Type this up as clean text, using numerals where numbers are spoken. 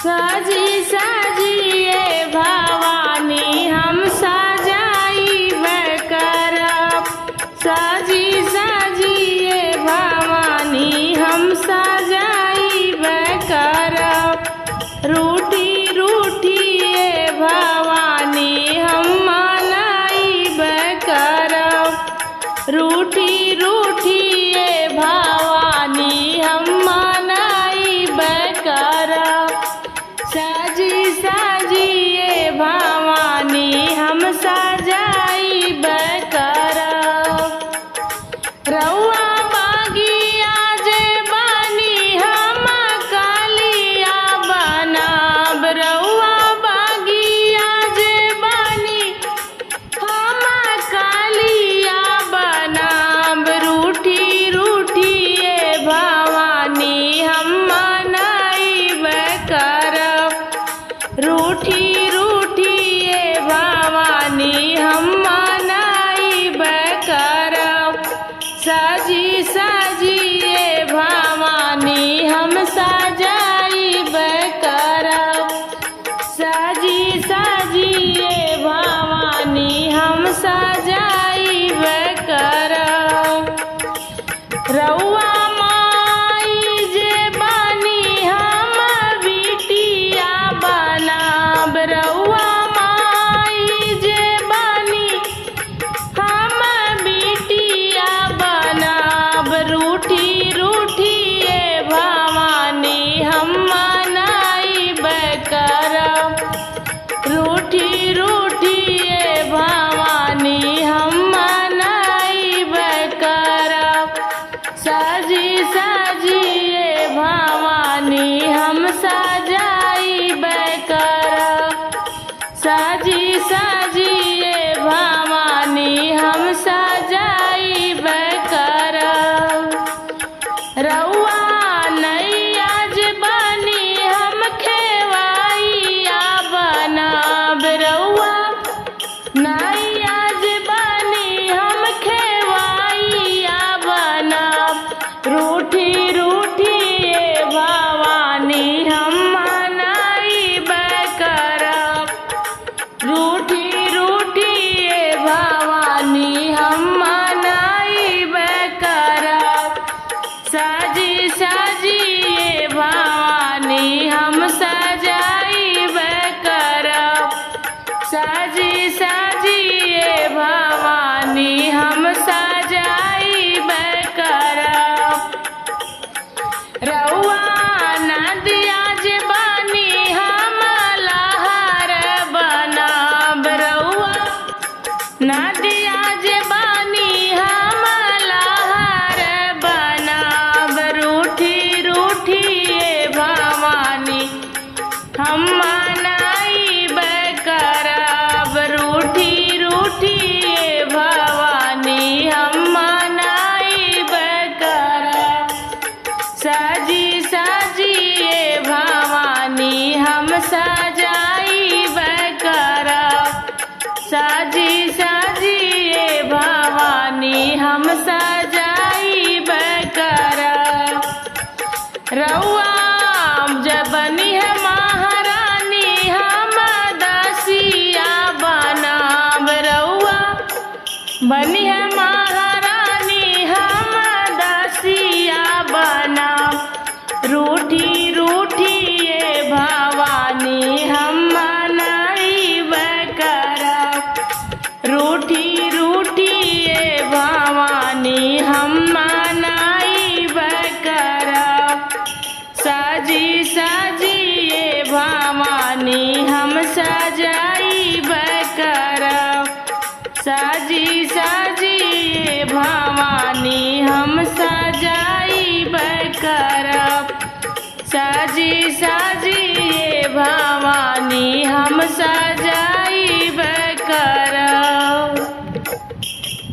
साजी साजिए भवानी हम सजाइब करब। साजी साजिए भवानी हम सजाइब करब। रूठी रूठिए भवानी हम मनाइब करब। रूठी रूठिए भवानी हम मनाइब करब। साजी साजिए भवानी हम सजाइब करब। रउआ बगिया जे बानी हम कलिया बनब। रउआ बगिया जे बानी हम कलिया बनब। रूठी रूठिए भवानी हम मनाइब करब। रूठी रूठिए भवानी हम मनाइब करब। साजी साजिए भवानी हम सजाइब करब। साजी साजिए भवानी हम सजाइब करब। रउआ माई जे बानी हम बिटिया बनब। रउआ माई जे बानी हम बिटिया बनब। रूठी रूठिए भवानी हम मनाइब करब। रूठी रूठिए भवानी हम मनाइब करब। साजी साजिए भवानी हम सजाइब करब। साजी साजिए भवानी हम सजाइब करब। रउआ नैया जे बानी हम खेवैया बनब। रउआ नैया जे बानी हम खेवैया बनब। रूठी रूठिए भवानी हम मनाइब करब। रूठी रूठिए भवानी हम मनाइब करब। साजी साजिए भवानी हम सजाइब करब। साजी साजिए भवानी हम सजाइब करब। रउआ नदिया जे बानी हम लहर बनब। रउआ नदिया जे बानी हम लहर बनब। रूठी रूठिए भवानी हम मनाइब करब। रूठी रूठिए भवानी हम मनाइब करब। साजी साजिए भवानी हम सजाइब करब। साजी साजिए भवानी हम सजाइब करब। रउआ जब बनी है महारानी हम दासिया बनब। रउआ बनी है महारानी हम दासिया बनब। रूठी रूठिए भवानी हम मनाइब करब। रूठी रूठिए भवानी हम मनाइब करब। साजी साजिए भवानी हम सजाइब करब। साजी साजिए भवानी हम सजाइब करब। साजी साजिए भवानी हम सजा